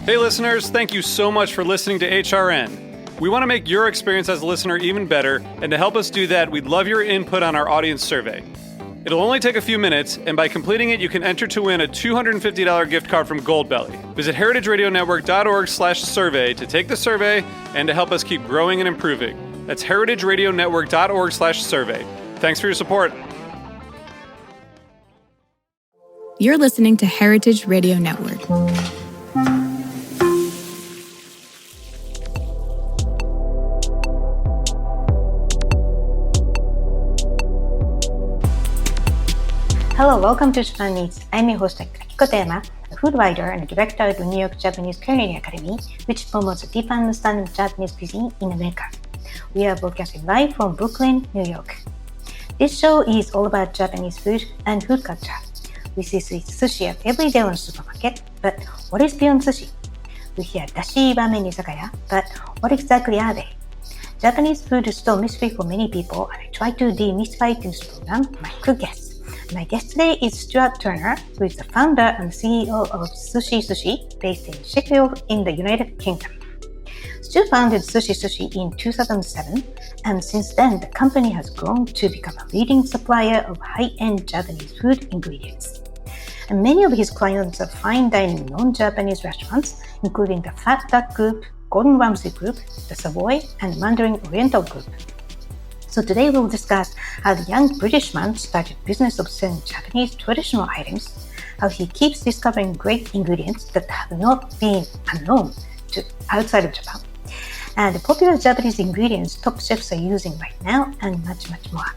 Hey listeners, thank you so much for listening to HRN. We want to make your experience as a listener even better, and to help us do that, we'd love your input on our audience survey. It'll only take a few minutes, and by completing it, you can enter to win a $250 gift card from Goldbelly. Visit heritageradionetwork.org/survey to take the survey and to help us keep growing and improving. That's heritageradionetwork.org/survey. Thanks for your support. You're listening to Heritage Radio Network. Hello, welcome to Japan Needs. I'm your host, Akiko Tema, a food writer and a director of the New York Japanese Culinary Academy, which promotes a deep understanding of Japanese cuisine in America. We are broadcasting live from Brooklyn, New York. This show is all about Japanese food and food culture. We see sushi at every day on the supermarket, but what is beyond sushi? We hear dashi, ramen, izakaya, but what exactly are they? Japanese food is still a mystery for many people, and I try to demystify this program with my crew guests. My guest today is Stuart Turner, who is the founder and CEO of Sushi Sushi, based in Sheffield in the United Kingdom. Stu founded Sushi Sushi in 2007, and since then the company has grown to become a leading supplier of high-end Japanese food ingredients. And many of his clients are fine dining non-Japanese restaurants, including the Fat Duck Group, Gordon Ramsay Group, the Savoy, and Mandarin Oriental Group. So today we'll discuss how the young British man started business of selling Japanese traditional items, how he keeps discovering great ingredients that have not been unknown to outside of Japan, and the popular Japanese ingredients top chefs are using right now, and much, much more.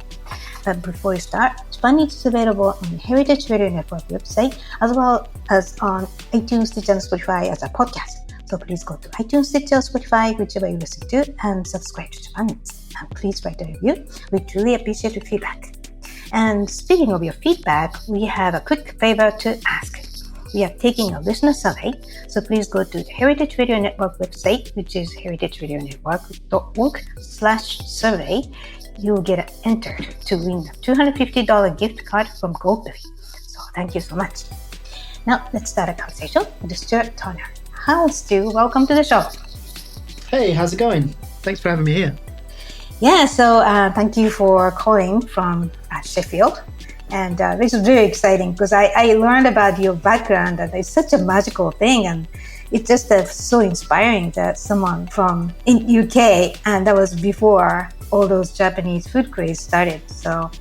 But before we start, Japan Needs is available on the Heritage Radio Network website, as well as on iTunes, Stitcher, and Spotify as a podcast. So please go to iTunes, Stitcher, Spotify, whichever you listen to, and subscribe to Japan Needs. And please write a review. We truly appreciate your feedback. And speaking of your feedback, we have a quick favor to ask. We are taking a listener survey, so please go to the Heritage Radio Network website, which is heritageradionetwork.org/survey. You'll get entered to win a $250 gift card from Goldbelly. So thank you so much. Now let's start a conversation with Stuart Turner. Hi, Stu. Welcome to the show. Hey, how's it going? Thanks for having me here. Yeah, so thank you for calling from Sheffield. And this is very exciting because I learned about your background, that it's such a magical thing. And it's just so inspiring that someone from in UK, and that was before all those Japanese food craze started. So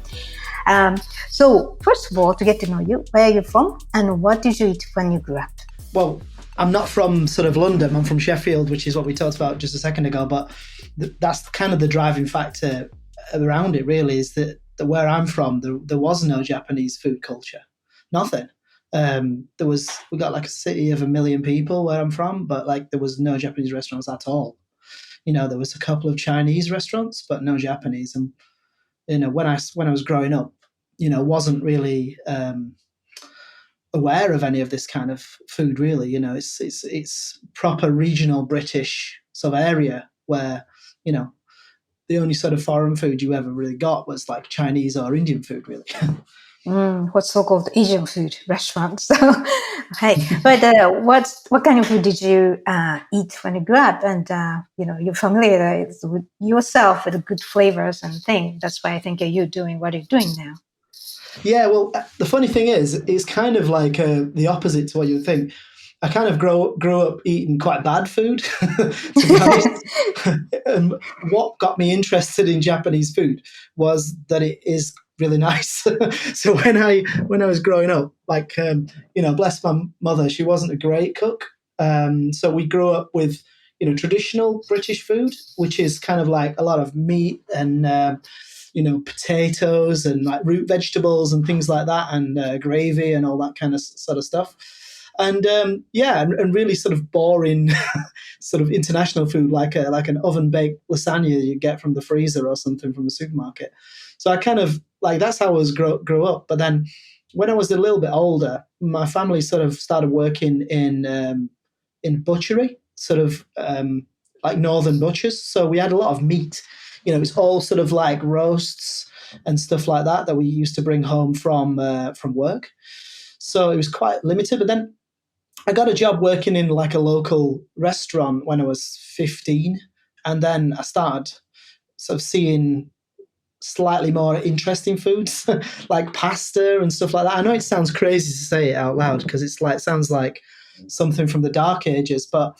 first of all, to get to know you, where are you from and what did you eat when you grew up? Well, I'm not from sort of London. I'm from Sheffield, which is what we talked about just a second ago. But that's kind of the driving factor around it, really, is that where I'm from, there was no Japanese food culture. Nothing. We got like a city of 1 million people where I'm from, but like there was no Japanese restaurants at all. You know, there was a couple of Chinese restaurants, but no Japanese. And, you know, when I was growing up, you know, wasn't really aware of any of this kind of food, really. You know, it's proper regional British sort of area where, you know, the only sort of foreign food you ever really got was like Chinese or Indian food, really. What's so-called Asian food restaurants. So, hey, but what kind of food did you eat when you grew up? And you know, you're familiar with yourself with the good flavors and things. That's why I think you're doing what you're doing now. Yeah, well, the funny thing is, it's kind of like the opposite to what you would think. I kind of grew up eating quite bad food, to be honest. And what got me interested in Japanese food was that it is really nice. So when I was growing up, like, you know, bless my mother, she wasn't a great cook. So we grew up with, you know, traditional British food, which is kind of like a lot of meat and, you know, potatoes and like root vegetables and things like that, and gravy and all that kind of sort of stuff. And and really sort of boring, sort of international food, like an oven baked lasagna you get from the freezer or something from the supermarket. So I kind of like, that's how I was grew up. But then when I was a little bit older, my family sort of started working in butchery, sort of like northern butchers. So we had a lot of meat. You know, it's all sort of like roasts and stuff like that we used to bring home from work. So it was quite limited. But then I got a job working in like a local restaurant when I was 15. And then I started sort of seeing slightly more interesting foods like pasta and stuff like that. I know it sounds crazy to say it out loud because sounds like something from the dark ages, but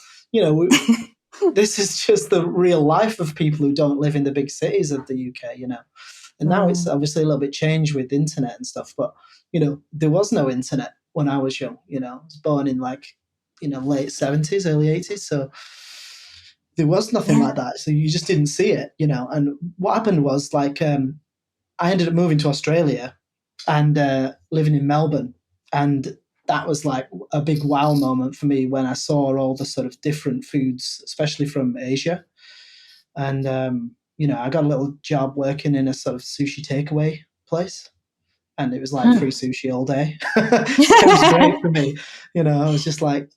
this is just the real life of people who don't live in the big cities of the UK, And now it's obviously a little bit changed with the internet and stuff, but there was no internet when I was young. I was born in late 70s, early 80s, so there was nothing like that. So you just didn't see it, And what happened was I ended up moving to Australia and living in Melbourne, and that was like a big wow moment for me when I saw all the sort of different foods, especially from Asia. And, I got a little job working in a sort of sushi takeaway place, and it was like free sushi all day. It was great for me. I was just like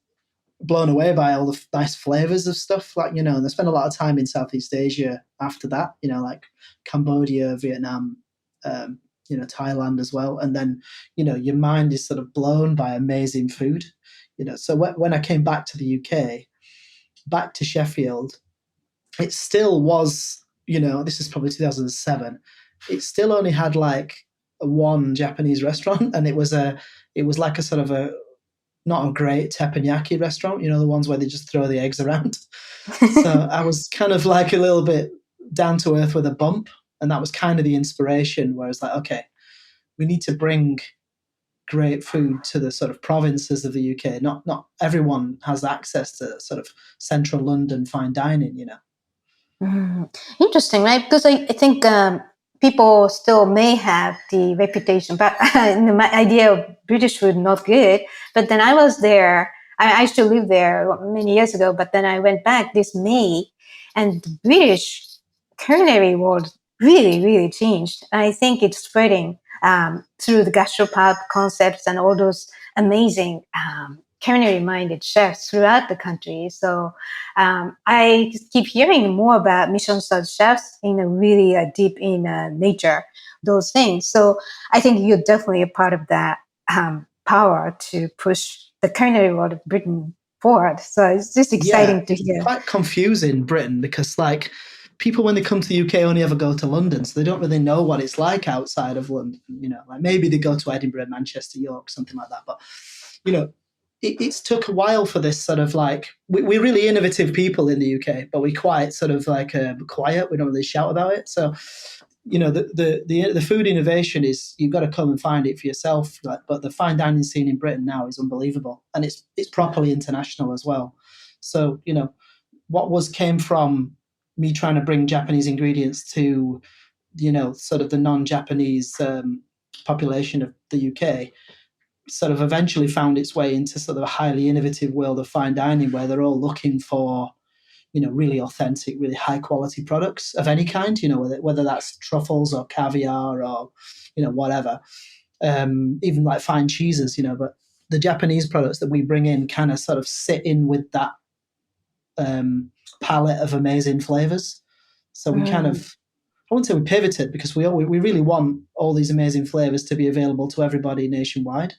blown away by all the nice flavors of stuff. And I spent a lot of time in Southeast Asia after that, like Cambodia, Vietnam, Thailand as well. And then, your mind is sort of blown by amazing food, So when I came back to the UK, back to Sheffield, it still was, this is probably 2007. It still only had like one Japanese restaurant, and it was like a sort of not a great teppanyaki restaurant, the ones where they just throw the eggs around. So I was kind of like a little bit down to earth with a bump. And that was kind of the inspiration where it's like, okay, we need to bring great food to the sort of provinces of the UK. Not everyone has access to sort of central London fine dining, Interesting, right? Because I think people still may have the reputation, but my idea of British food not good. But then I was there. I used to live there many years ago, but then I went back this May, and the British culinary world really, really changed. I think it's spreading through the gastropub concepts and all those amazing culinary-minded chefs throughout the country. So I just keep hearing more about Michelin-starred chefs in a really deep in nature, those things. So I think you're definitely a part of that power to push the culinary world of Britain forward. So it's just exciting to hear. It's quite confusing, Britain, because like people when they come to the UK only ever go to London, so they don't really know what it's like outside of London. Like maybe they go to Edinburgh, Manchester, York, something like that. But it's took a while for this sort of like we're really innovative people in the UK, but we're quite sort of like quiet. We don't really shout about it. So the food innovation is you've got to come and find it for yourself. But the fine dining scene in Britain now is unbelievable, and it's properly international as well. So what came from me trying to bring Japanese ingredients to sort of the non-Japanese population of the UK sort of eventually found its way into sort of a highly innovative world of fine dining where they're all looking for really authentic, really high quality products of any kind, whether that's truffles or caviar or whatever, even like fine cheeses, but the Japanese products that we bring in kind of sort of sit in with that palette of amazing flavors. So we kind of, I wouldn't say we pivoted, because we really want all these amazing flavors to be available to everybody nationwide.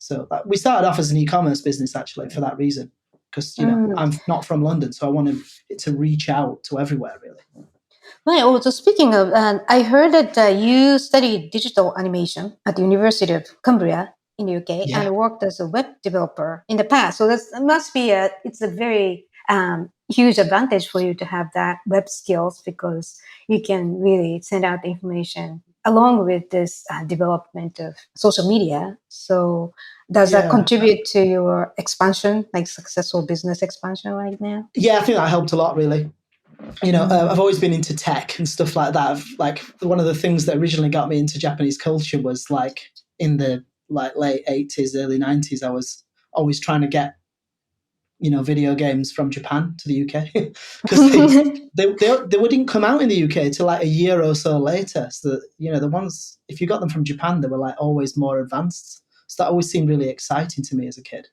So we started off as an e-commerce business actually for that reason, because I'm not from London, so I wanted it to reach out to everywhere really. Right. Also, speaking of, I heard that you studied digital animation at the University of Cumbria in the UK and worked as a web developer in the past. So that must be it's a very huge advantage for you to have that web skills, because you can really send out the information along with this development of social media. So does that contribute to your expansion, like successful business expansion right now? Yeah, I think that helped a lot, really. I've always been into tech and stuff like that. Like one of the things that originally got me into Japanese culture was like in the late 80s, early 90s, I was always trying to get video games from Japan to the UK, because they wouldn't come out in the UK till like a year or so later. So the ones, if you got them from Japan, they were like always more advanced. So that always seemed really exciting to me as a kid.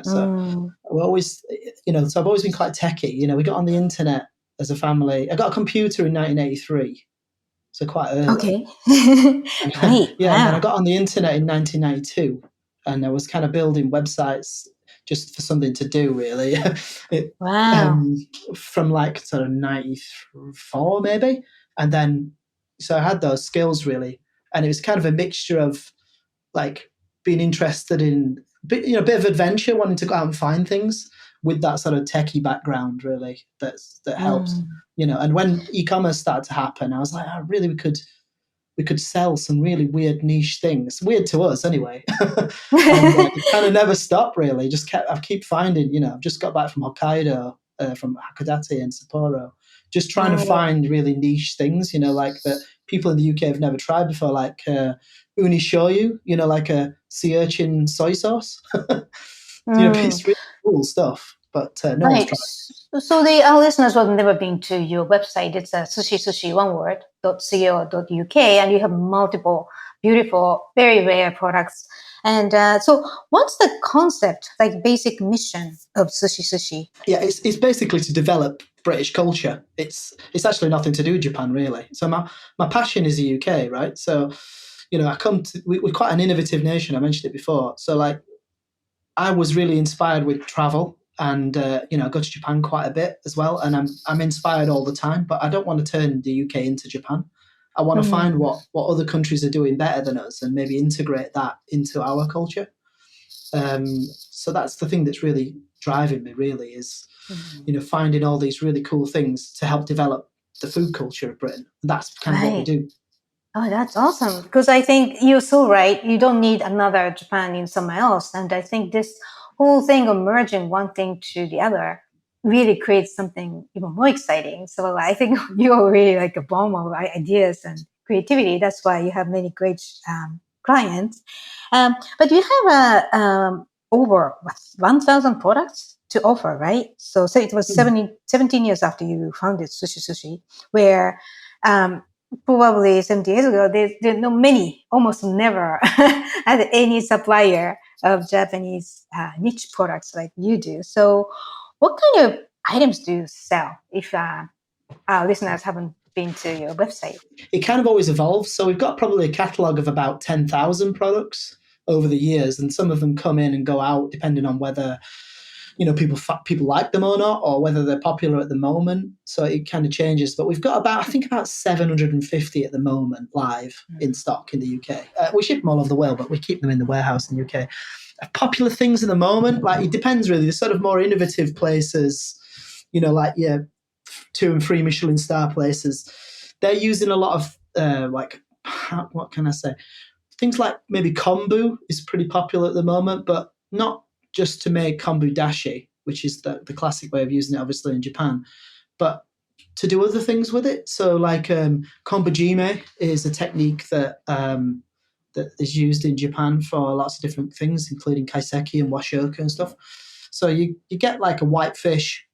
So we're always, so I've always been quite techy. We got on the internet as a family. I got a computer in 1983, so quite early. Okay, great. Yeah, wow. And then I got on the internet in 1992, and I was kind of building websites just for something to do, really. Wow. From like sort of 94 maybe. And then, so I had those skills really. And it was kind of a mixture of like being interested in, a bit of adventure, wanting to go out and find things with that sort of techie background, really, that helps, and when e-commerce started to happen, I was like, oh, really, we could sell some really weird niche things, weird to us anyway. And it kind of never stopped really. I keep finding, I've just got back from Hokkaido, from Hakodate and Sapporo, just trying to find really niche things, like that people in the UK have never tried before, like uni shoyu, like a sea urchin soy sauce. It's really cool stuff, but no one's Right. tried. So our listeners who have never been to your website, it's sushi, one word, .co.uk, and you have multiple beautiful, very rare products. And so what's the concept, like basic mission of Sushi? Yeah, it's basically to develop British culture. It's actually nothing to do with Japan, really. So my passion is the UK, right? So, we're quite an innovative nation. I mentioned it before. So, like, I was really inspired with travel, and I go to Japan quite a bit as well, and I'm inspired all the time. But I don't want to turn the UK into Japan. I want to find what other countries are doing better than us, and maybe integrate that into our culture. So that's the thing that's really driving me. Really, is finding all these really cool things to help develop the food culture of Britain. And that's kind of what we do. Oh, that's awesome. Because I think you're so right. You don't need another Japan in somewhere else. And I think this whole thing of merging one thing to the other really creates something even more exciting. So I think you're really like a bomb of ideas and creativity. That's why you have many great clients. But you have over 1,000 products to offer, right? So it was 17 years after you founded Sushi, where probably 70 years ago, there no many, almost never had any supplier of Japanese niche products like you do. So what kind of items do you sell if our listeners haven't been to your website? It kind of always evolves. So we've got probably a catalogue of about 10,000 products over the years, and some of them come in and go out depending on whether people like them or not, or whether they're popular at the moment. So it kind of changes. But we've got about 750 at the moment live in stock in the UK. We ship them all over the world, but we keep them in the warehouse in the UK. Popular things at the moment, like, it depends really. There's sort of more innovative places, like 2 and 3 Michelin star places. They're using a lot of what can I say? Things like maybe kombu is pretty popular at the moment, but not just to make kombu dashi, which is the classic way of using it, obviously, in Japan, but to do other things with it. So, like, kombujime is a technique that is used in Japan for lots of different things, including kaiseki and washoka and stuff. So you get like a white fish,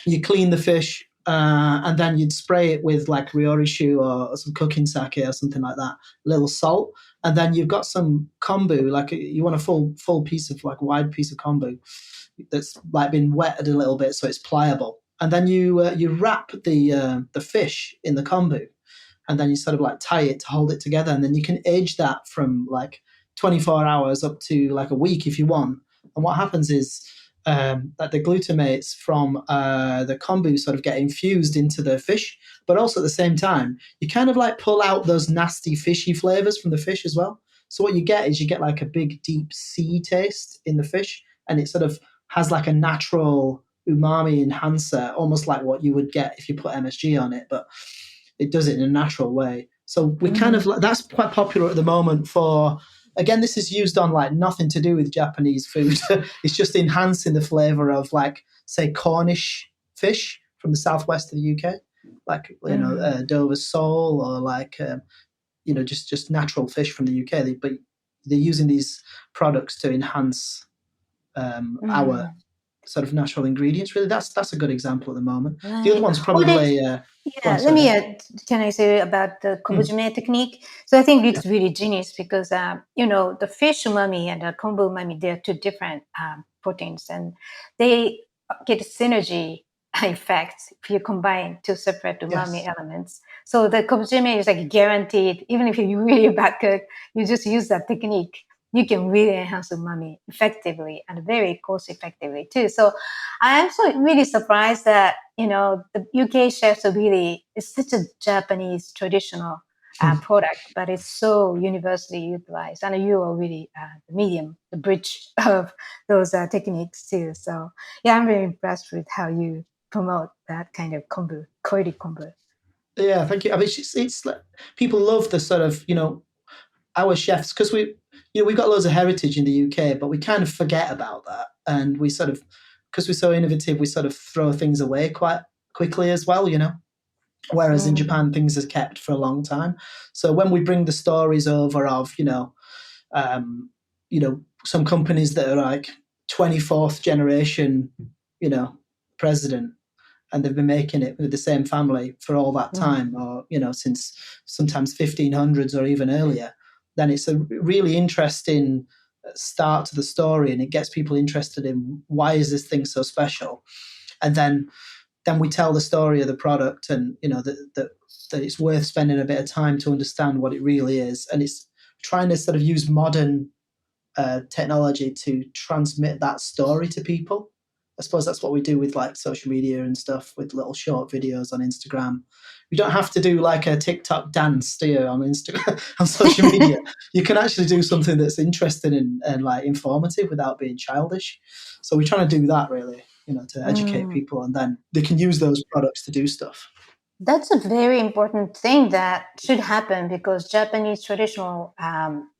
you clean the fish, and then you'd spray it with like ryorishu or some cooking sake or something like that, a little salt. And then you've got some kombu, like you want a full piece of, like, wide piece of kombu that's like been wetted a little bit so it's pliable. And then you wrap the fish in the kombu, and then you sort of like tie it to hold it together. And then you can age that from like 24 hours up to like a week if you want. And what happens is that the glutamates from the kombu sort of get infused into the fish, but also at the same time, you kind of like pull out those nasty fishy flavors from the fish as well. So what you get is like a big deep sea taste in the fish, and it sort of has like a natural umami enhancer, almost like what you would get if you put MSG on it, but it does it in a natural way. So we kind of, that's quite popular at the moment for, again, this is used on like nothing to do with Japanese food. It's just enhancing the flavor of, like, say, Cornish fish from the southwest of the UK, like, Dover sole, or like, just natural fish from the UK. But they're using these products to enhance our sort of natural ingredients. Really, that's a good example at the moment. Right. The other one's probably. Let me, can I say about the kombujime technique? So I think it's really genius because, the fish umami and the kombu umami, they're 2 different proteins, and they get synergy effects if you combine 2 separate umami elements. So the kombujime is like guaranteed, even if you're really a bad cook, you just use that technique you can really enhance umami effectively and very cost effectively too. So I'm also really surprised that, the UK chefs are really, it's such a Japanese traditional product, but it's so universally utilized. And you are really the medium, the bridge of those techniques too. So yeah, I'm very impressed with how you promote that kind of kombu, koiri kombu. Yeah, thank you. I mean, it's like, people love the sort of, our chefs, because we've got loads of heritage in the UK, but we kind of forget about that, and we sort of, because we're so innovative, we sort of throw things away quite quickly as well, Whereas in Japan, things are kept for a long time. So when we bring the stories over of, some companies that are like 24th generation, president, and they've been making it with the same family for all that time, or since sometimes 1500s or even earlier, then it's a really interesting start to the story, and it gets people interested in why is this thing so special, and then we tell the story of the product, and that it's worth spending a bit of time to understand what it really is, and it's trying to sort of use modern technology to transmit that story to people. I suppose that's what we do with like social media and stuff, with little short videos on Instagram. You don't have to do like a TikTok dance, do you, on Instagram, on social media. You can actually do something that's interesting and like informative without being childish. So we're trying to do that really, to educate people, and then they can use those products to do stuff. That's a very important thing that should happen, because Japanese traditional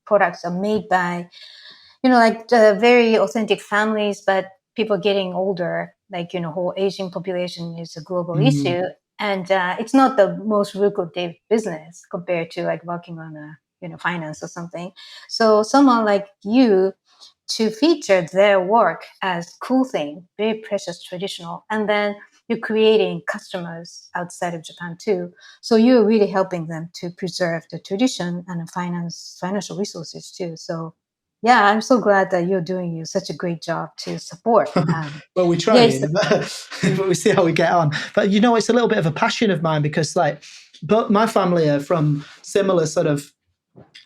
products are made by, like very authentic families, but people getting older, like, whole aging population is a global issue. And it's not the most lucrative business compared to like working on finance or something. So someone like you to feature their work as cool thing, very precious, traditional, and then you're creating customers outside of Japan too. So you're really helping them to preserve the tradition and financial resources too. So yeah, I'm so glad that you're doing such a great job to support. Well, we try, but we see how we get on. But it's a little bit of a passion of mine, because but my family are from similar sort of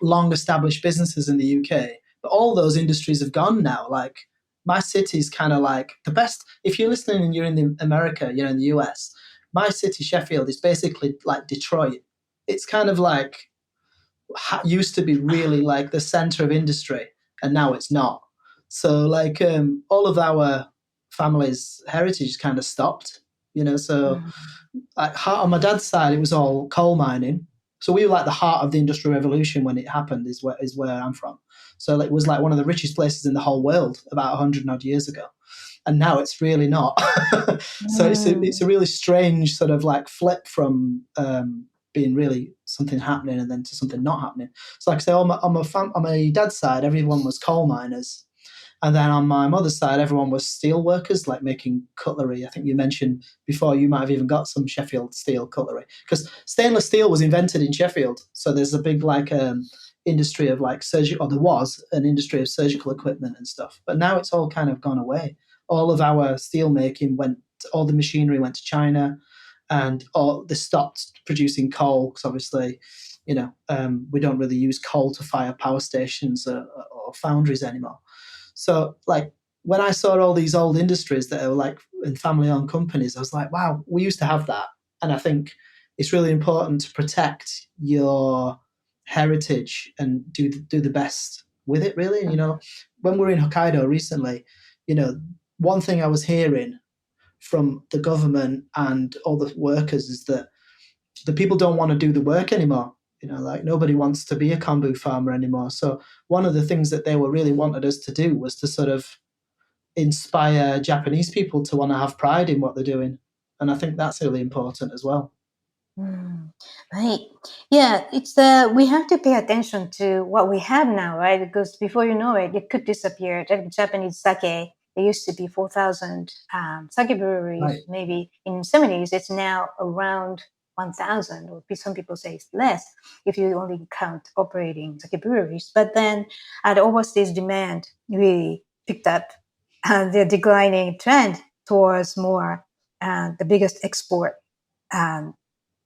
long established businesses in the UK, but all those industries have gone now. Like my city's kind of like the best. If you're listening and you're in America, in the US, my city, Sheffield, is basically like Detroit. It's kind of like used to be really like the center of industry, and now it's not. So like all of our family's heritage kind of stopped, so like on my dad's side, it was all coal mining. So we were like the heart of the Industrial Revolution when it happened, is where I'm from. So it was like one of the richest places in the whole world about 100 odd years ago. And now it's really not. So it's a really strange sort of like flip from being really something happening and then to something not happening. So like I say, on my dad's side, everyone was coal miners. And then on my mother's side, everyone was steel workers, like making cutlery. I think you mentioned before you might have even got some Sheffield steel cutlery, because stainless steel was invented in Sheffield. So there's a big like industry of like surgical, or there was an industry of surgical equipment and stuff. But now it's all kind of gone away. All of our steel making all the machinery went to China, and they stopped producing coal, because obviously, we don't really use coal to fire power stations or foundries anymore. So like when I saw all these old industries that are like in family-owned companies, I was like, wow, we used to have that. And I think it's really important to protect your heritage and do the best with it, really. And, when we were in Hokkaido recently, one thing I was hearing from the government and all the workers is that the people don't want to do the work anymore. Like nobody wants to be a kombu farmer anymore. So one of the things that they were really wanted us to do was to sort of inspire Japanese people to want to have pride in what they're doing. And I think that's really important as well. Right. Yeah, it's we have to pay attention to what we have now, right? Because before you know it, it could disappear. Like Japanese sake, there used to be 4,000 sake breweries. Right. Maybe in the 70s, it's now around 1,000, or some people say it's less if you only count operating sake breweries. But then the overseas demand really picked up, the declining trend towards more the biggest export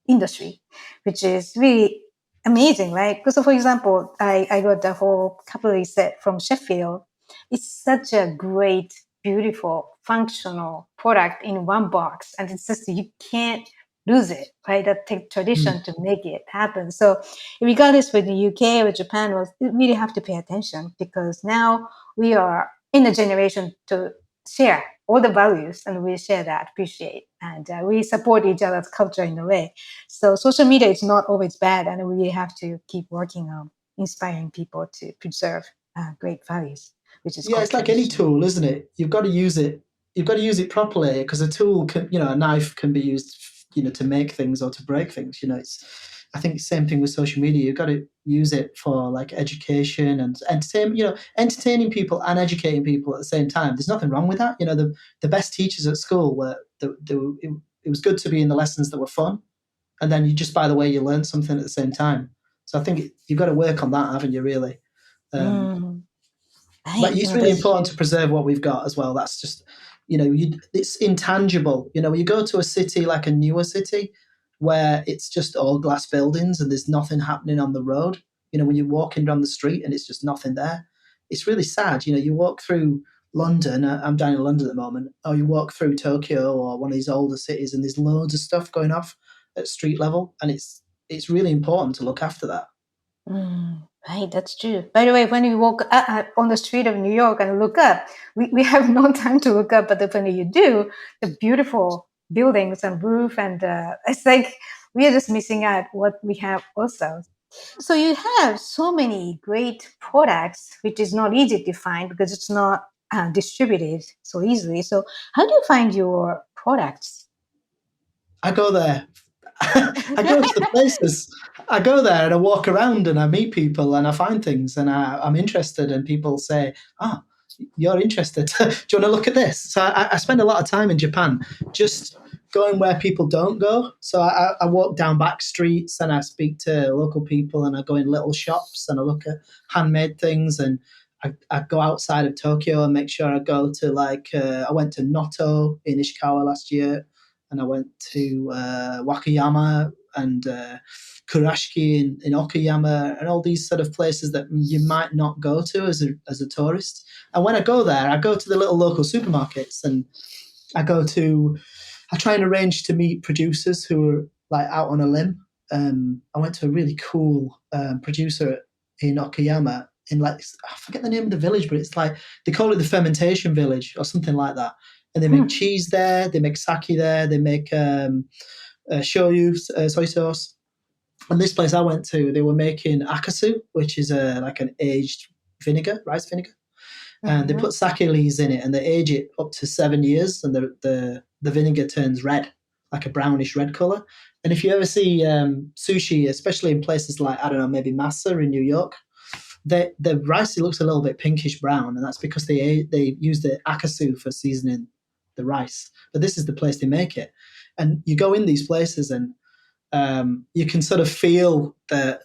industry, which is really amazing, right? Because, for example, I got the whole cutlery set from Sheffield. It's such a great, beautiful, functional product in one box. And it's just, you can't lose it, right? That takes tradition to make it happen. So regardless with the UK or Japan, we really have to pay attention, because now we are in a generation to share all the values, and we share that, appreciate, and we support each other's culture in a way. So social media is not always bad, and we have to keep working on inspiring people to preserve great values, which is Yeah, called it's like any tradition. tool, isn't it? You've got to use it. You've got to use it properly, because a tool can, a knife can be used, to make things or to break things. I think same thing with social media. You've got to use it for like education and entertainment. Entertaining people and educating people at the same time. There's nothing wrong with that. The best teachers at school it was good to be in the lessons that were fun, and then you just, by the way, you learn something at the same time. So I think you've got to work on that, haven't you? Really. But Right. it's No, really that's important true. to preserve what we've got as well. That's just, it's intangible. When you go to a city like a newer city where it's just all glass buildings and there's nothing happening on the road, when you're walking down the street and it's just nothing there, it's really sad. You walk through London, I'm down in London at the moment, or you walk through Tokyo or one of these older cities and there's loads of stuff going off at street level. And it's really important to look after that. Right, that's true. By the way, when you walk on the street of New York and look up, we have no time to look up, but when you do, the beautiful buildings and roof, and it's like we are just missing out what we have also. So you have so many great products, which is not easy to find because it's not distributed so easily. So how do you find your products? I go there. I go to the places. I go there and I walk around and I meet people and I find things and I'm interested, and people say, "Oh, you're interested. Do you want to look at this?" So I spend a lot of time in Japan just going where people don't go. So I walk down back streets and I speak to local people, and I go in little shops and I look at handmade things, and I go outside of Tokyo and make sure I go to I went to Noto in Ishikawa last year, and I went to Wakayama and Kurashiki in Okayama, and all these sort of places that you might not go to as a tourist. And when I go there, I go to the little local supermarkets, and I try and arrange to meet producers who are like out on a limb. I went to a really cool producer in Okayama in I forget the name of the village, but it's like they call it the fermentation village or something like that. And they make cheese there, they make sake there, they make shoyu, soy sauce. And this place I went to, they were making akasu, which is like an aged vinegar, rice vinegar. And they put sake leaves in it, and they age it up to 7 years, and the vinegar turns red, like a brownish red color. And if you ever see sushi, especially in places like, I don't know, maybe Masa in New York, the rice looks a little bit pinkish brown, and that's because they use the akasu for seasoning the rice. But this is the place they make it, and you go in these places, and you can sort of feel that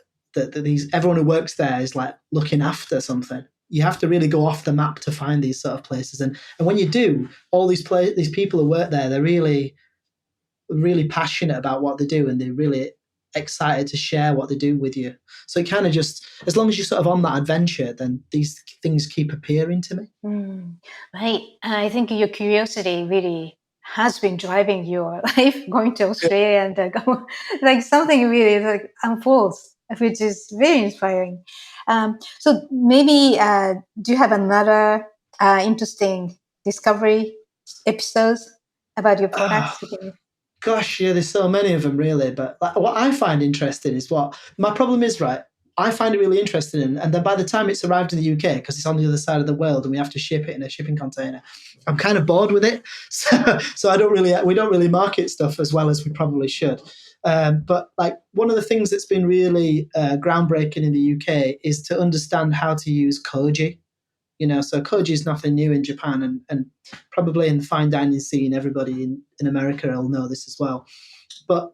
everyone who works there is like looking after something. You have to really go off the map to find these sort of places, and when you do, all these people who work there, they're really, really passionate about what they do, and they're really excited to share what they do with you. So it kind of just, as long as you're sort of on that adventure, then these things keep appearing to me. Right. I think your curiosity really has been driving your life going to Australia, and like something really like unfolds, which is very inspiring. So maybe do you have another interesting discovery episodes about your products? Gosh, yeah, there's so many of them, really. But what I find interesting is what my problem is, right? I find it really interesting, and then by the time it's arrived in the UK, because it's on the other side of the world and we have to ship it in a shipping container, I'm kind of bored with it. So we don't really market stuff as well as we probably should. But like one of the things that's been really groundbreaking in the UK is to understand how to use koji. So koji is nothing new in Japan, and probably in the fine dining scene, everybody in America will know this as well. But,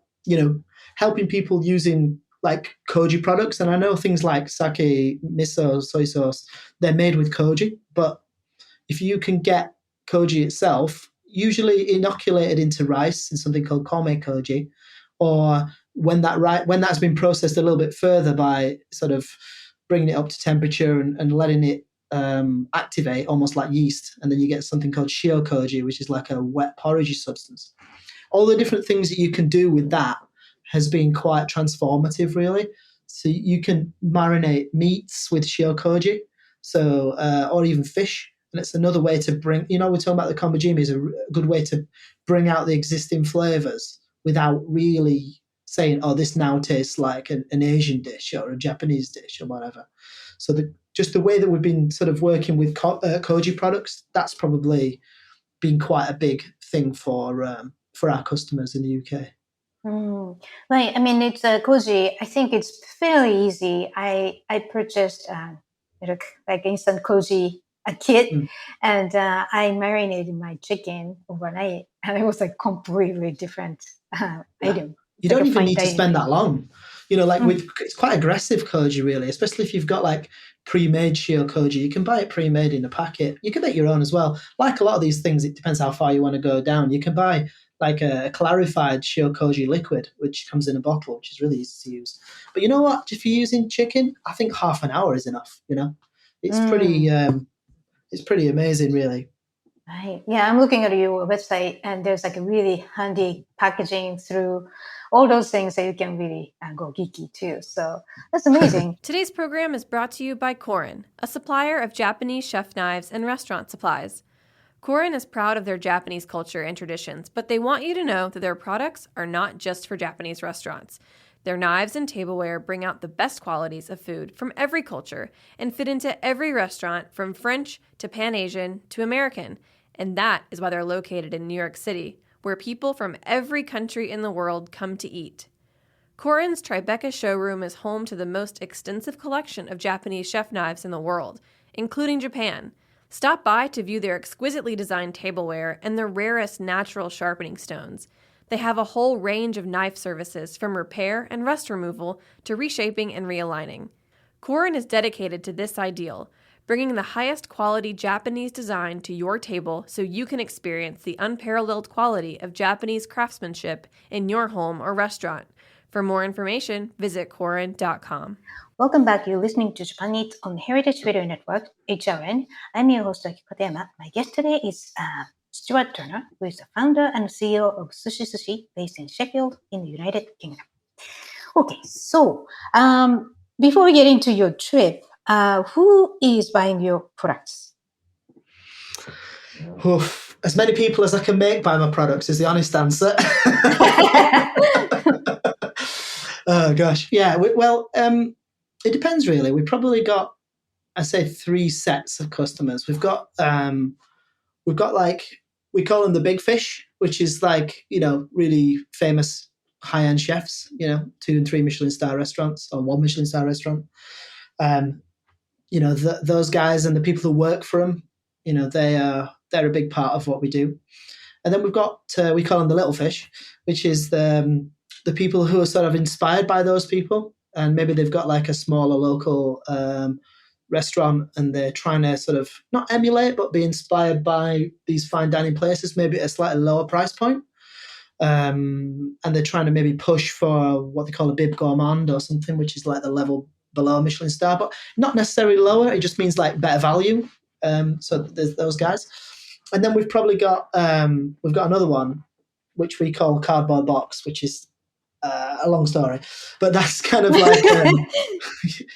helping people using like koji products, and I know things like sake, miso, soy sauce, they're made with koji, but if you can get koji itself, usually inoculated into rice in something called kome koji, or when that's been processed a little bit further by sort of bringing it up to temperature and letting it activate almost like yeast, and then you get something called shiokoji, which is like a wet porridge substance. All the different things that you can do with that has been quite transformative, really. So you can marinate meats with shiokoji, or even fish. And it's another way to bring, we're talking about the kombujimi is a good way to bring out the existing flavors without really saying, oh, this now tastes like an Asian dish or a Japanese dish or whatever. So just the way that we've been sort of working with koji products, that's probably been quite a big thing for our customers in the UK. Right. I mean, it's koji. I think it's fairly easy. I purchased like instant koji a kit, and I marinated my chicken overnight, and it was like completely different item. You don't even need to spend that long. It's quite aggressive koji, really, especially if you've got like pre-made shiokoji. You can buy it pre-made in a packet. You can make your own as well. Like a lot of these things, it depends how far you want to go down. You can buy like a clarified shiokoji liquid, which comes in a bottle, which is really easy to use. But you know what? If you're using chicken, I think half an hour is enough. It's pretty amazing, really. Right. Yeah, I'm looking at your website, and there's like a really handy packaging through all those things that you can really go geeky too. So that's amazing. Today's program is brought to you by Korin, a supplier of Japanese chef knives and restaurant supplies. Korin is proud of their Japanese culture and traditions, but they want you to know that their products are not just for Japanese restaurants. Their knives and tableware bring out the best qualities of food from every culture and fit into every restaurant from French to Pan-Asian to American. And that is why they're located in New York City, where people from every country in the world come to eat. Korin's Tribeca showroom is home to the most extensive collection of Japanese chef knives in the world, including Japan. Stop by to view their exquisitely designed tableware and the rarest natural sharpening stones. They have a whole range of knife services from repair and rust removal to reshaping and realigning. Korin is dedicated to this ideal, bringing the highest quality Japanese design to your table so you can experience the unparalleled quality of Japanese craftsmanship in your home or restaurant. For more information, visit Korin.com. Welcome back. You're listening to Japan Eats on Heritage Radio Network, HRN. I'm your host, Akiko Katayama. My guest today is Stuart Turner, who is the founder and CEO of Sushi Sushi, based in Sheffield in the United Kingdom. Okay, so before we get into your trip, who is buying your products? Oof. As many people as I can make buy my products is the honest answer. Oh gosh, yeah. It depends really. We probably got, I say, 3 sets of customers. We've got like, we call them the big fish, which is like, really famous high-end chefs, 2 and 3 Michelin star restaurants or 1 Michelin star restaurant. Those guys and the people who work for them, they're a big part of what we do. And then we've got, we call them the little fish, which is the people who are sort of inspired by those people. And maybe they've got like a smaller local restaurant and they're trying to sort of not emulate, but be inspired by these fine dining places, maybe at a slightly lower price point. And they're trying to maybe push for what they call a bib gourmand or something, which is like the level below Michelin star, but not necessarily lower. It just means like better value. So there's those guys. And then we've probably got, we've got another one, which we call Cardboard Box, which is a long story, but that's kind of like,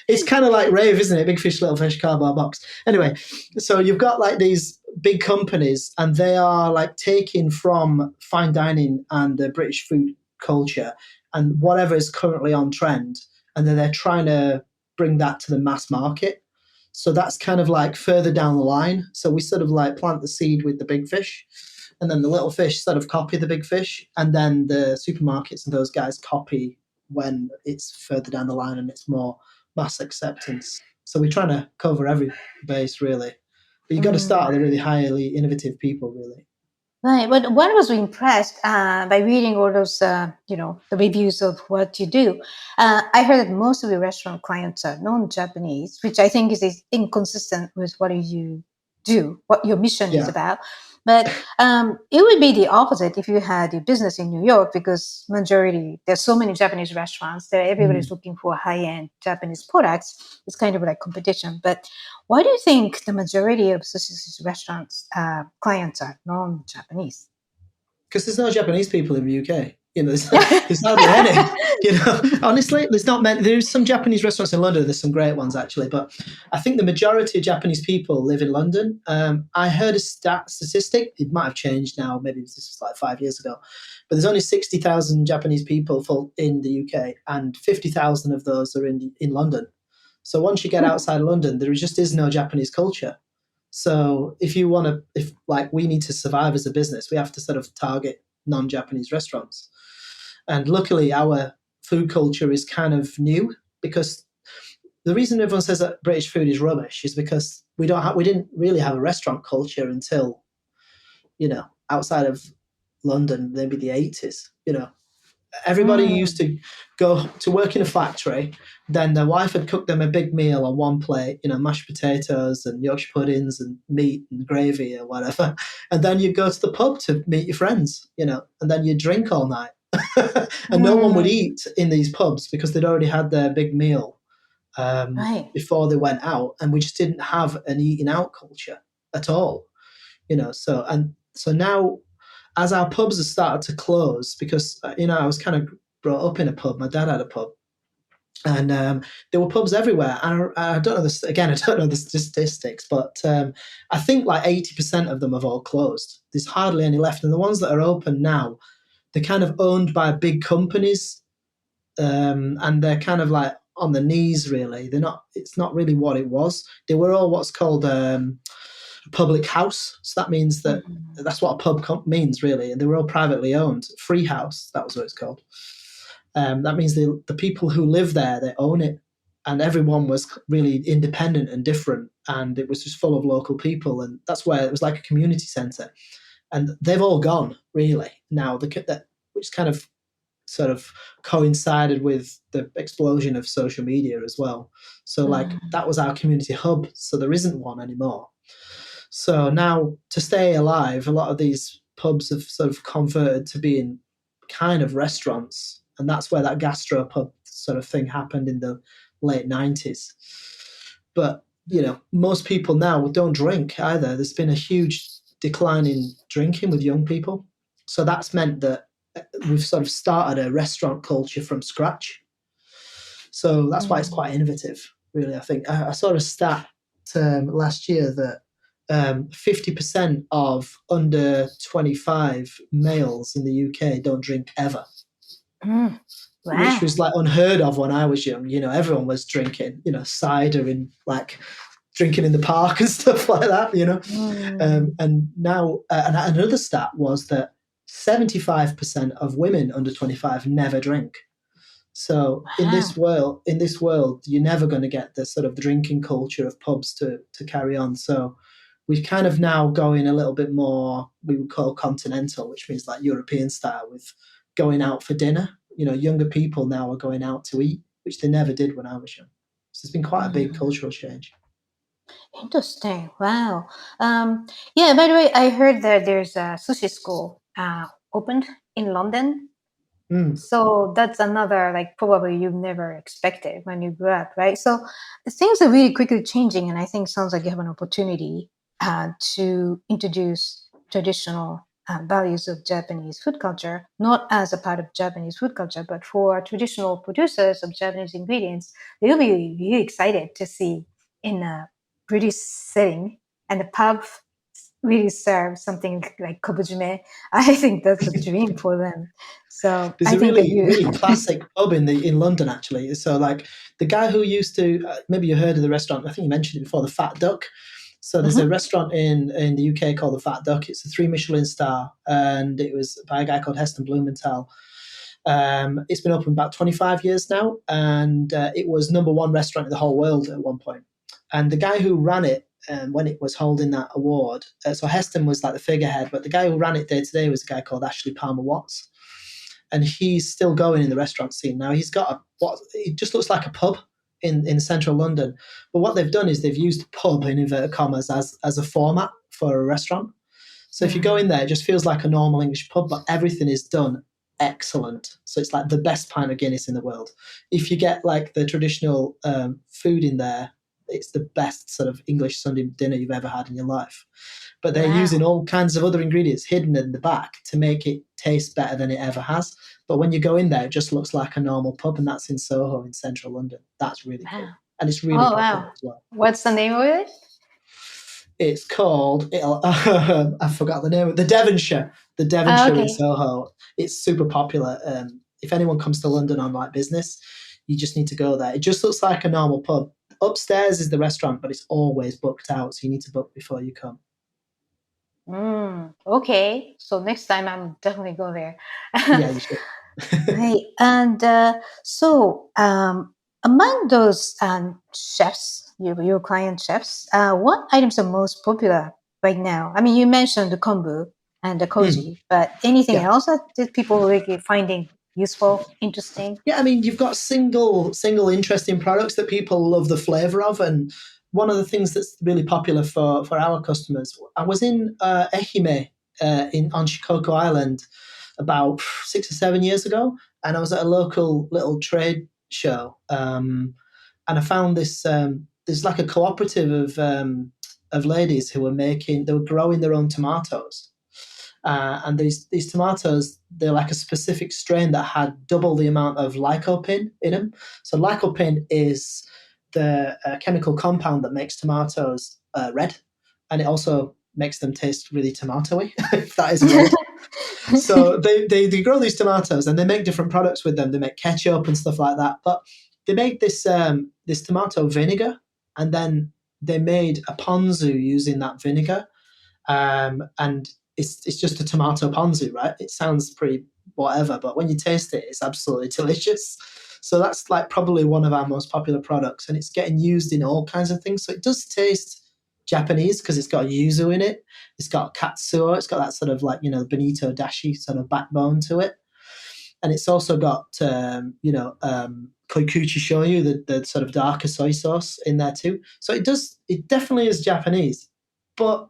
it's kind of like rave, isn't it? Big fish, little fish, Cardboard Box. Anyway, so you've got like these big companies and they are like taking from fine dining and the British food culture and whatever is currently on trend, and then they're trying to bring that to the mass market. So that's kind of like further down the line. So we sort of like plant the seed with the big fish, and then the little fish sort of copy the big fish, and then the supermarkets and those guys copy when it's further down the line and it's more mass acceptance. So we're trying to cover every base, really. But you've got to start with the really highly innovative people, really. Right. But one was impressed by reading all those, the reviews of what you do. I heard that most of your restaurant clients are non-Japanese, which I think is inconsistent with what you do, what your mission is about. But it would be the opposite if you had your business in New York, because there's so many Japanese restaurants that everybody's looking for high-end Japanese products. It's kind of like competition. But why do you think the majority of sushi restaurants clients are non-Japanese? Because there's no Japanese people in the UK. There's hardly any. Honestly, there's not many. There's some Japanese restaurants in London. There's some great ones actually, but I think the majority of Japanese people live in London. I heard a statistic. It might have changed now. Maybe this was like 5 years ago, but there's only 60,000 Japanese people in the UK, and 50,000 of those are in London. So once you get outside of London, there just is no Japanese culture. So if we need to survive as a business, we have to sort of target non-Japanese restaurants. And luckily, our food culture is kind of new, because the reason everyone says that British food is rubbish is because we didn't really have a restaurant culture until, outside of London, maybe the 80s. Everybody used to go to work in a factory. Then their wife had cooked them a big meal on one plate, mashed potatoes and Yorkshire puddings and meat and gravy or whatever. And then you'd go to the pub to meet your friends, and then you'd drink all night. And no one would eat in these pubs because they'd already had their big meal before they went out. And we just didn't have an eating out culture at all, So now, as our pubs have started to close, because, I was kind of brought up in a pub. My dad had a pub. And there were pubs everywhere. And I don't know this, again, I don't know the statistics, but I think like 80% of them have all closed. There's hardly any left. And the ones that are open now, they're kind of owned by big companies. And they're kind of like on the knees, really. It's not really what it was. They were all what's called public house. So that means that's what a pub means, really. And they were all privately owned. Free house, that was what it's called. That means the people who live there, they own it. And everyone was really independent and different. And it was just full of local people. And that's where it was like a community centre. And they've all gone, really, now, which kind of sort of coincided with the explosion of social media as well. So that was our community hub. So there isn't one anymore. So now, to stay alive, a lot of these pubs have sort of converted to being kind of restaurants. And that's where that gastropub sort of thing happened in the late 90s. But, most people now don't drink either. There's been a huge decline in drinking with young people. So that's meant that we've sort of started a restaurant culture from scratch. So that's why it's quite innovative, really, I think. I saw a stat last year that 50% of under 25 males in the UK don't drink ever. Wow. Which was like unheard of when I was young. Everyone was drinking, cider and like drinking in the park and stuff like that, and now and another stat was that 75% of women under 25 never drink. So in this world, you're never going to get the sort of the drinking culture of pubs to carry on. So we're kind of now going a little bit more, we would call continental, which means like European style, with going out for dinner. Younger people now are going out to eat, which they never did when I was young. So it's been quite a big cultural change. Interesting. Wow. Yeah, by the way, I heard that there's a sushi school opened in London. So that's another, like, probably you've never expected when you grew up, right? So things are really quickly changing, and I think it sounds like you have an opportunity to introduce traditional values of Japanese food culture, not as a part of Japanese food culture, but for traditional producers of Japanese ingredients. They'll be really excited to see in a British setting and the pub really serve something like kobujume. I think that's a dream for them. So there's I a think really classic pub in London, actually. So like the guy who used to, maybe you heard of the restaurant, I think you mentioned it before, the Fat Duck. So there's a restaurant in the UK called the Fat Duck. It's a 3 Michelin star, and it was by a guy called Heston Blumenthal. It's been open about 25 years now, and it was number one restaurant in the whole world at one point. And the guy who ran it, when it was holding that award, so Heston was like the figurehead, but the guy who ran it day to day was a guy called Ashley Palmer Watts. And he's still going in the restaurant scene now. He's got it just looks like a pub in central London. But what they've done is they've used pub, in inverted commas, as a format for a restaurant. So if you go in there, it just feels like a normal English pub, but everything is done excellent. So it's like the best pint of Guinness in the world. If you get like the traditional food in there, it's the best sort of English Sunday dinner you've ever had in your life. But they're using all kinds of other ingredients hidden in the back to make it taste better than it ever has. But when you go in there, it just looks like a normal pub, and that's in Soho in central London. That's really cool. And it's really popular as well. What's the name of it? It's called, I forgot the name of it, the Devonshire. The Devonshire in Soho. It's super popular. If anyone comes to London on like business, you just need to go there. It just looks like a normal pub. Upstairs is the restaurant, but it's always booked out, so you need to book before you come. Okay, so next time I'm definitely go there. Yeah, you should. Right. And among those chefs, your client chefs, what items are most popular right now? I mean, you mentioned the kombu and the koji, but anything else that people really finding useful, interesting? Yeah, I mean, you've got single interesting products that people love the flavor of, and one of the things that's really popular for our customers. I was in Ehime on Shikoku Island about 6 or 7 years ago, and I was at a local little trade show, and I found this. There's like a cooperative of ladies who were growing their own tomatoes, and these tomatoes, they're like a specific strain that had double the amount of lycopene in them. So lycopene is the chemical compound that makes tomatoes red, and it also makes them taste really tomatoey, if that is a word. So they grow these tomatoes and they make different products with them. They make ketchup and stuff like that. But they made this tomato vinegar, and then they made a ponzu using that vinegar. And it's just a tomato ponzu, right? It sounds pretty whatever, but when you taste it, it's absolutely delicious. So that's like probably one of our most popular products, and it's getting used in all kinds of things. So it does taste Japanese because it's got yuzu in it. It's got katsuo. It's got that sort of like, bonito dashi sort of backbone to it. And it's also got, koikuchi shoyu, the sort of darker soy sauce in there too. So it definitely is Japanese, but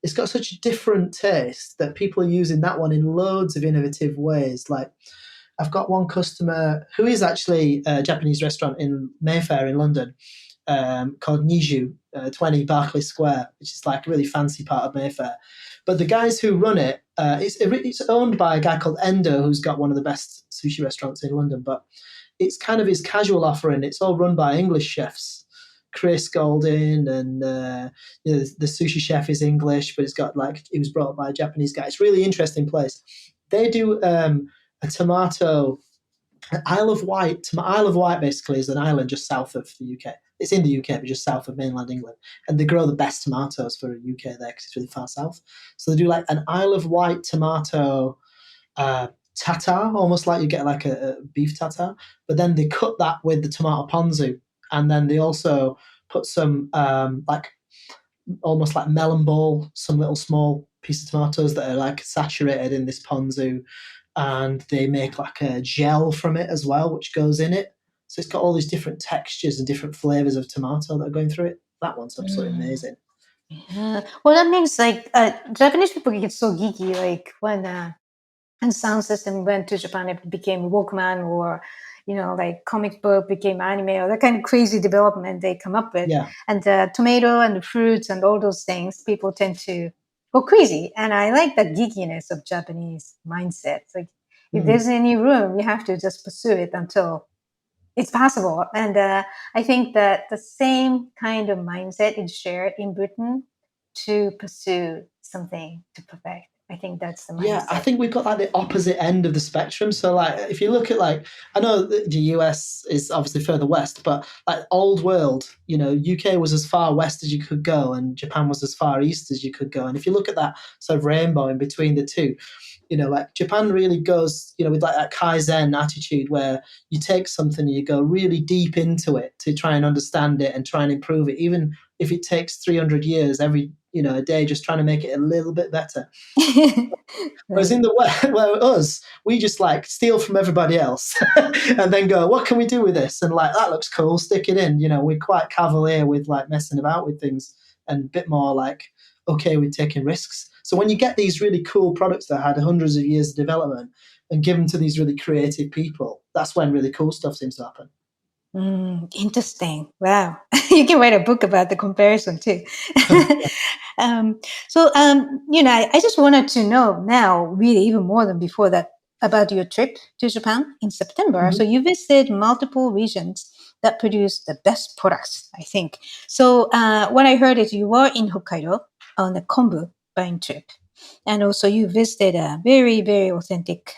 it's got such a different taste that people are using that one in loads of innovative ways. Like I've got one customer who is actually a Japanese restaurant in Mayfair in London, called Niju, 20 Berkeley Square, which is like a really fancy part of Mayfair. But the guys who run it, it's owned by a guy called Endo, who's got one of the best sushi restaurants in London. But it's kind of his casual offering. It's all run by English chefs. Chris Golding, and the sushi chef is English, but it was brought up by a Japanese guy. It's a really interesting place. They do a tomato, Isle of Wight. Isle of Wight basically is an island just south of the UK. It's in the UK, but just south of mainland England. And they grow the best tomatoes for the UK there because it's really far south. So they do like an Isle of Wight tomato tartare, almost like you get like a beef tartare. But then they cut that with the tomato ponzu. And then they also put some almost like melon ball, some little small piece of tomatoes that are like saturated in this ponzu. And they make like a gel from it as well, which goes in it. So it's got all these different textures and different flavors of tomato that are going through it. That one's absolutely amazing. Yeah. Well, that means like Japanese people get so geeky. Like when sound system went to Japan, it became Walkman, or like comic book became anime, or that kind of crazy development they come up with. Yeah. And the tomato and the fruits and all those things, people tend to go crazy. And I like the geekiness of Japanese mindset. It's like if there's any room, you have to just pursue it until it's possible. And I think that the same kind of mindset is shared in Britain to pursue something to perfect. I think that's the mindset. Yeah, I think we've got like the opposite end of the spectrum. So like if you look at I know the US is obviously further west, but like old world, UK was as far west as you could go and Japan was as far east as you could go. And if you look at that sort of rainbow in between the two, like Japan really goes, with like that Kaizen attitude where you take something and you go really deep into it to try and understand it and try and improve it, even if it takes 300 years every a day, just trying to make it a little bit better. Whereas in the West, us, we just like steal from everybody else and then go, what can we do with this? And like, that looks cool, stick it in. We're quite cavalier with like messing about with things, and a bit more like okay with taking risks. So when you get these really cool products that had hundreds of years of development and give them to these really creative people, that's when really cool stuff seems to happen. Interesting. Wow. You can write a book about the comparison too. I just wanted to know now, really even more than before that, about your trip to Japan in September. Mm-hmm. So you visited multiple regions that produce the best products, I think. So what I heard is you were in Hokkaido on the kombu buying trip. And also you visited a very, very authentic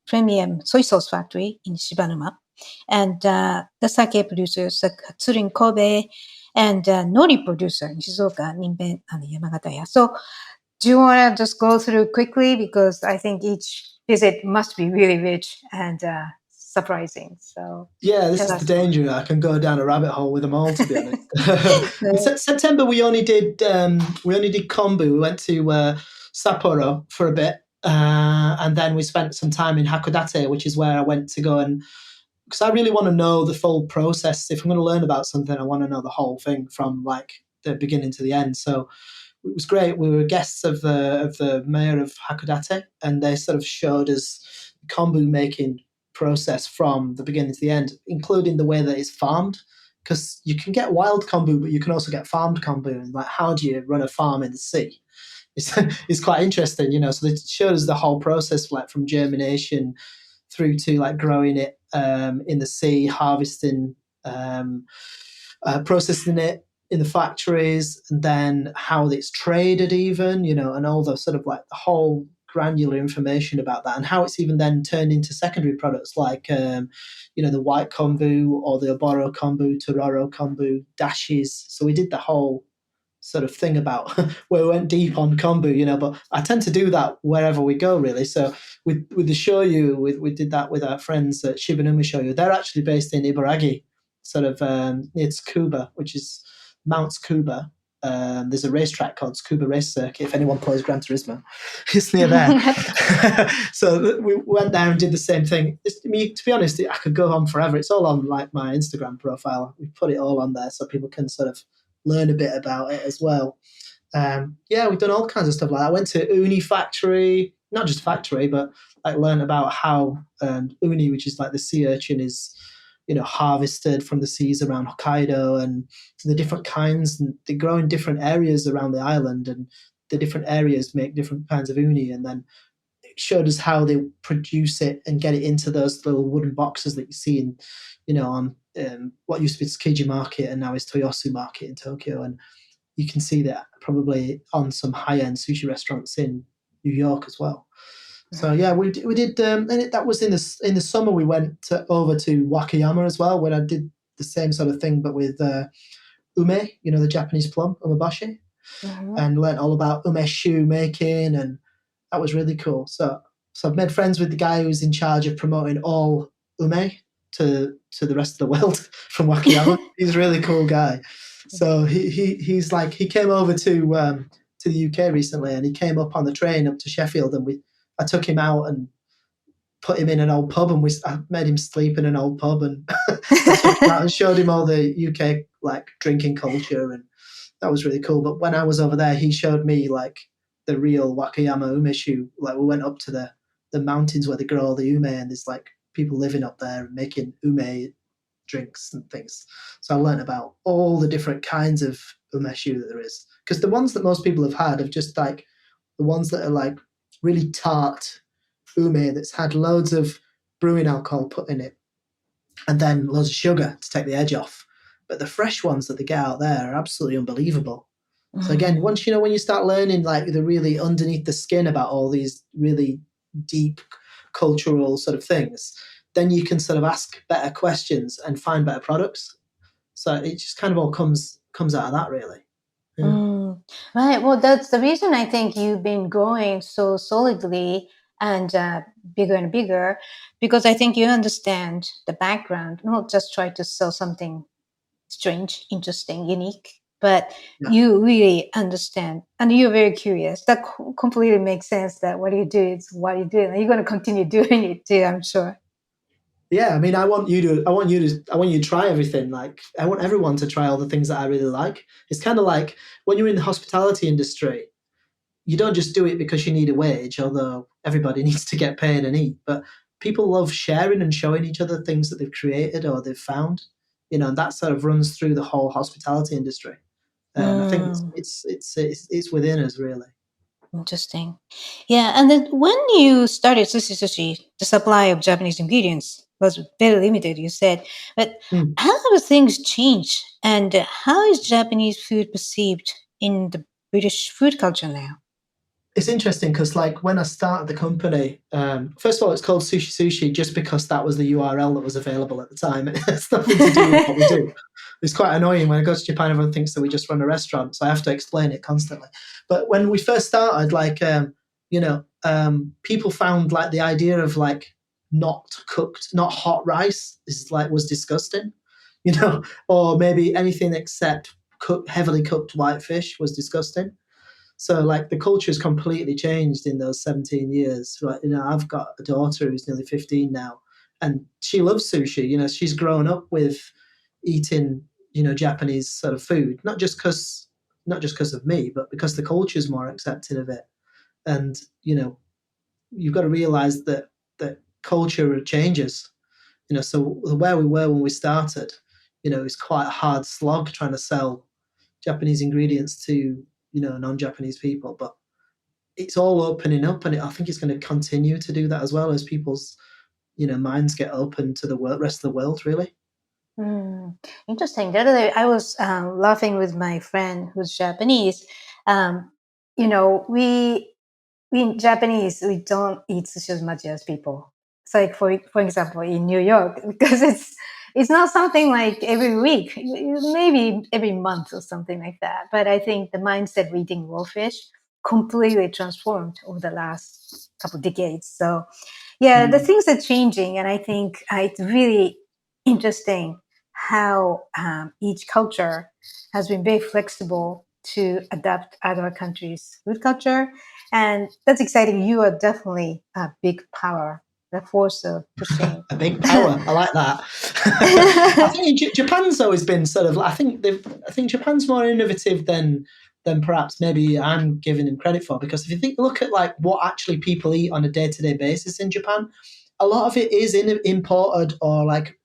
premium soy sauce factory in Shibanuma. And the sake producers like Tsurin Kobe and nori producer in Shizuoka, Ninben and Yamagataya. So do you want to just go through quickly? Because I think each visit must be really rich and surprising. So yeah, this tell is us the more. danger. I can go down a rabbit hole with them all, to be honest. In September, we only did kombu. We went to Sapporo for a bit, and then we spent some time in Hakodate, which is where I went to go and because I really want to know the full process. If I'm going to learn about something, I want to know the whole thing from like the beginning to the end. So it was great. We were guests of the mayor of Hakodate, and they sort of showed us the kombu making process from the beginning to the end, including the way that it's farmed. Because you can get wild kombu, but you can also get farmed kombu. And like, how do you run a farm in the sea? It's quite interesting, you know. So they showed us the whole process, like from germination through to like growing it in the sea, harvesting, processing it in the factories, and then how it's traded even, you know, and all the sort of like the whole granular information about that and how it's even then turned into secondary products like, the white kombu or the Oboro kombu, Tororo kombu, dashes. So we did the whole sort of thing about where we went deep on kombu, you know, but I tend to do that wherever we go, really. So with the shoyu, we did that with our friends at Shibanuma Shoyu. They're actually based in Ibaragi, sort of near Tsukuba, which is Mount Tsukuba. There's a racetrack called Tsukuba Race Circuit. If anyone plays Gran Turismo, it's near there. So we went there and did the same thing. To be honest, I could go on forever. It's all on like my Instagram profile. We put it all on there so people can sort of learn a bit about it as well. We've done all kinds of stuff like that. I went to uni factory, not just factory, but like learn about how uni, which is like the sea urchin, is harvested from the seas around Hokkaido, and the different kinds, and they grow in different areas around the island, and the different areas make different kinds of uni, and then it showed us how they produce it and get it into those little wooden boxes that you see in, on what used to be Tsukiji Market and now is Toyosu Market in Tokyo, and you can see that probably on some high-end sushi restaurants in New York as well. So yeah, we did, and that was in the summer. We went over to Wakayama as well, where I did the same sort of thing, but with ume, the Japanese plum, umeboshi, and learned all about umeshu making, and that was really cool. So I've made friends with the guy who's in charge of promoting all ume to the rest of the world from Wakayama. He's a really cool guy. So he's like, he came over to the UK recently, and he came up on the train up to Sheffield, and I took him out and put him in an old pub, and I made him sleep in an old pub, and I took him out and showed him all the UK like drinking culture, and that was really cool. But when I was over there, he showed me like the real Wakayama umeshu. Like we went up to the mountains where they grow all the ume, and there's like people living up there and making ume drinks and things. So I learned about all the different kinds of umeshu that there is, because the ones that most people have had have just like the ones that are like really tart ume that's had loads of brewing alcohol put in it and then loads of sugar to take the edge off. But the fresh ones that they get out there are absolutely unbelievable. So again, once when you start learning like the really underneath the skin about all these really deep cultural sort of things, then you can sort of ask better questions and find better products. So it just kind of all comes out of that, really. Yeah. Right. Well, that's the reason I think you've been growing so solidly and bigger and bigger, because I think you understand the background, not just try to sell something strange, interesting, unique, but you really understand and you're very curious. That completely makes sense, that what you do is what you do. And you're going to continue doing it too, I'm sure. Yeah, I mean, I want you to try everything. Like, I want everyone to try all the things that I really like. It's kind of like when you're in the hospitality industry, you don't just do it because you need a wage, although everybody needs to get paid and eat. But people love sharing and showing each other things that they've created or they've found, and that sort of runs through the whole hospitality industry. And I think it's within us, really. Interesting. Yeah, and then when you started Sushi Sushi, the supply of Japanese ingredients was very limited, you said. But Mm. how have things changed? And how is Japanese food perceived in the British food culture now? It's interesting because, like, when I started the company, first of all, it's called Sushi Sushi just because that was the URL that was available at the time. It's nothing to do with what we do. It's quite annoying when I go to Japan, everyone thinks that we just run a restaurant, so I have to explain it constantly. But when we first started, like, people found like the idea of like not hot rice was disgusting, or maybe anything except heavily cooked white fish was disgusting. So, like, the culture has completely changed in those 17 years. Right? I've got a daughter who's nearly 15 now, and she loves sushi. She's grown up with eating, Japanese sort of food, not just because of me, but because the culture is more accepting of it. And, you've got to realize that culture changes. So where we were when we started, it's quite a hard slog trying to sell Japanese ingredients to non-Japanese people, but it's all opening up, and I think it's going to continue to do that as well as people's minds get open to the rest of the world, really. Interesting. The other day, I was laughing with my friend who's Japanese. We Japanese, we don't eat sushi as much as people. It's like, for example, in New York, because it's not something like every week, maybe every month or something like that. But I think the mindset of eating raw fish completely transformed over the last couple decades. So, yeah, the things are changing, and I think it's really interesting how each culture has been very flexible to adapt other countries' food culture. And that's exciting. You are definitely a big power, the force of pushing. A big power. I like that. I think Japan's always been sort of. I think Japan's more innovative than perhaps maybe I'm giving them credit for. Because if you look at like what actually people eat on a day-to-day basis in Japan, a lot of it is imported or like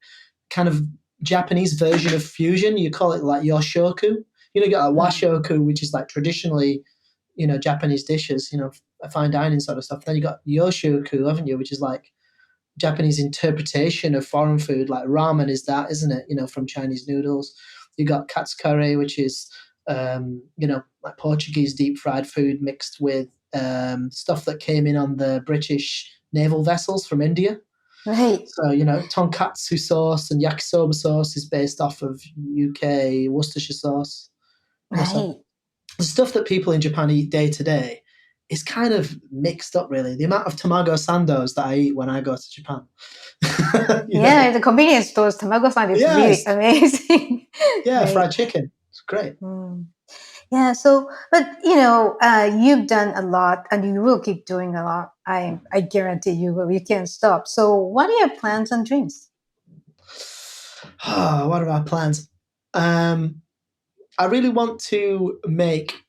kind of Japanese version of fusion. You call it like yoshoku. You got a washoku, which is like traditionally, Japanese dishes, fine dining sort of stuff. Then you got yoshoku, haven't you, which is like Japanese interpretation of foreign food. Like ramen is that, isn't it? From Chinese noodles. You got katsukari, which is like Portuguese deep fried food mixed with stuff that came in on the British naval vessels from India. Right. So, tonkatsu sauce and yakisoba sauce is based off of UK Worcestershire sauce. Right. So the stuff that people in Japan eat day to day is kind of mixed up, really. The amount of tamago sandos that I eat when I go to Japan. Yeah, the convenience stores, tamago sando is really amazing. Yeah, right. Fried chicken. It's great. Yeah, so, but, you've done a lot and you will keep doing a lot. I guarantee you will. You can't stop. So what are your plans and dreams? What are our plans? I really want to make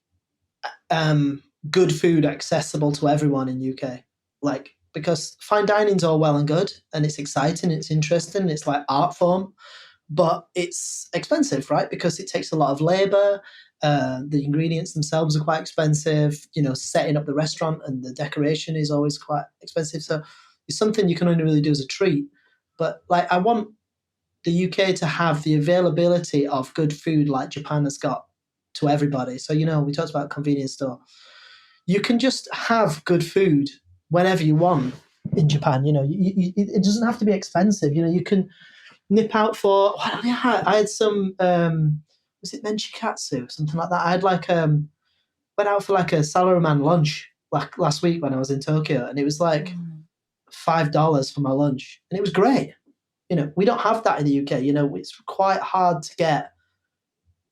good food accessible to everyone in UK. Like, because fine dining's all well and good and it's exciting, it's interesting, it's like art form, but it's expensive, right? Because it takes a lot of labor. The ingredients themselves are quite expensive. Setting up the restaurant and the decoration is always quite expensive. So it's something you can only really do as a treat. But like, I want the UK to have the availability of good food like Japan has got to everybody. So, we talked about convenience store. You can just have good food whenever you want in Japan. It doesn't have to be expensive. You can nip out for, I had some, was it menchikatsu, something like that. I had like, went out for like a salaryman lunch like last week when I was in Tokyo, and it was like $5 for my lunch, and it was great. We don't have that in the UK. It's quite hard to get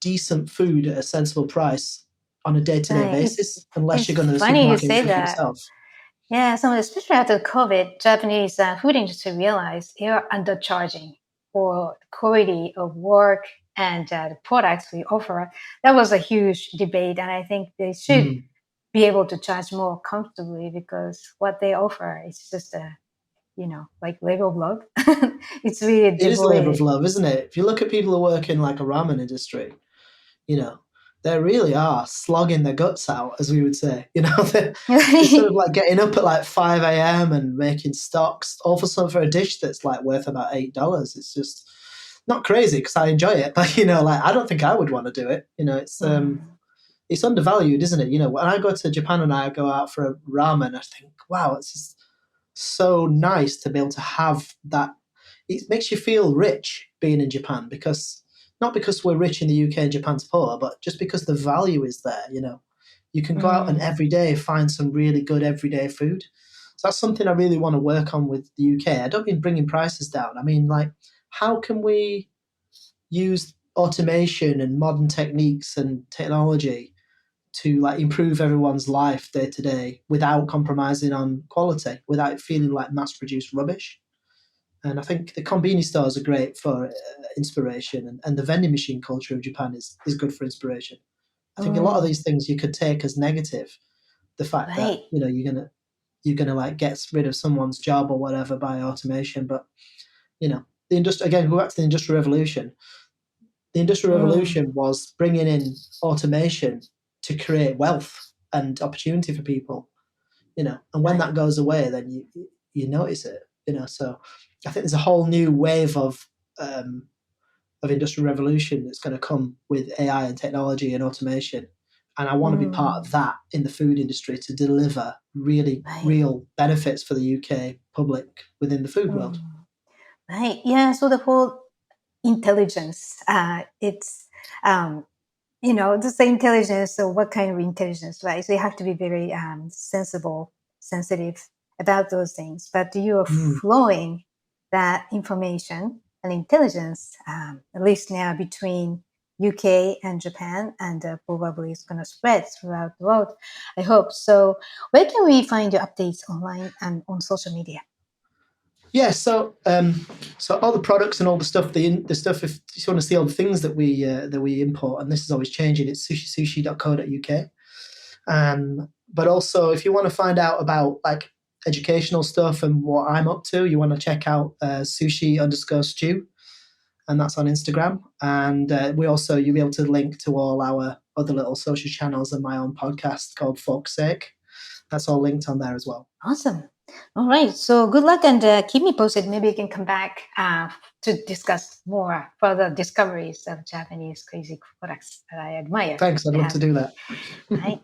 decent food at a sensible price on a day-to-day basis, unless you're going to the supermarket and cook it yourself. Yeah, so especially after COVID, Japanese food industry realized they are undercharging for the quality of work and the products we offer. That was a huge debate, and I think they should Mm. be able to charge more comfortably because what they offer is just a, like labor of love. It's really It is a labor of devoid. love, isn't it? If you look at people who work in like a ramen industry, you know, they really are slogging their guts out, as we would say. They're sort of like getting up at like 5 a.m. and making stocks, all for a dish that's like worth about $8. It's just not crazy because I enjoy it, but like I don't think I would want to do it. It's undervalued, isn't it? When I go to Japan and I go out for a ramen, I think, wow, it's just so nice to be able to have that. It makes you feel rich being in Japan not because we're rich in the UK and Japan's poor, but just because the value is there. You can go out and every day find some really good everyday food. So that's something I really want to work on with the UK. I don't mean bringing prices down. I mean, like, how can we use automation and modern techniques and technology to like improve everyone's life day to day without compromising on quality, without it feeling like mass-produced rubbish? And I think the konbini stores are great for inspiration, and the vending machine culture of Japan is good for inspiration. I think a lot of these things you could take as negative. The fact that Right. you're gonna like get rid of someone's job or whatever by automation, but the industry, again, go back to the Industrial Revolution. The Industrial Revolution was bringing in automation to create wealth and opportunity for people. And when that goes away, then you notice it. So I think there's a whole new wave of industrial revolution that's going to come with AI and technology and automation, and I want to be part of that in the food industry to deliver really real benefits for the UK public within the food world. Right. Yeah. So the whole intelligence, it's, just the intelligence. So what kind of intelligence, right? So you have to be very sensitive about those things. But you are flowing that information and intelligence, at least now between UK and Japan, and probably it's going to spread throughout the world, I hope. So where can we find your updates online and on social media? Yeah, so all the products and all the stuff, the stuff, if you want to see all the things that we import, and this is always changing, it's sushi.co.uk. But also, if you want to find out about like educational stuff and what I'm up to, you want to check out sushi_stew, and that's on Instagram. And you'll be able to link to all our other little social channels and my own podcast called Folk's Sake. That's all linked on there as well. Awesome. All right. So good luck, and keep me posted. Maybe you can come back to discuss more further discoveries of Japanese crazy products that I admire. Thanks. I'd love to do that. Right.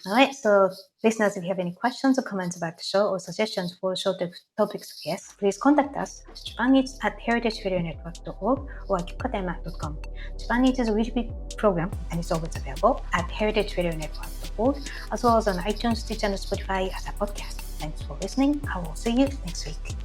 All right. So listeners, if you have any questions or comments about the show or suggestions for show topics or guests, please contact us at japaneats@heritageradionetwork.org or at kikotema.com. Japan Eats is a weekly program, and it's always available at heritageradionetwork.org, as well as on iTunes, Stitcher, and Spotify as a podcast. Thanks for listening. I will see you next week.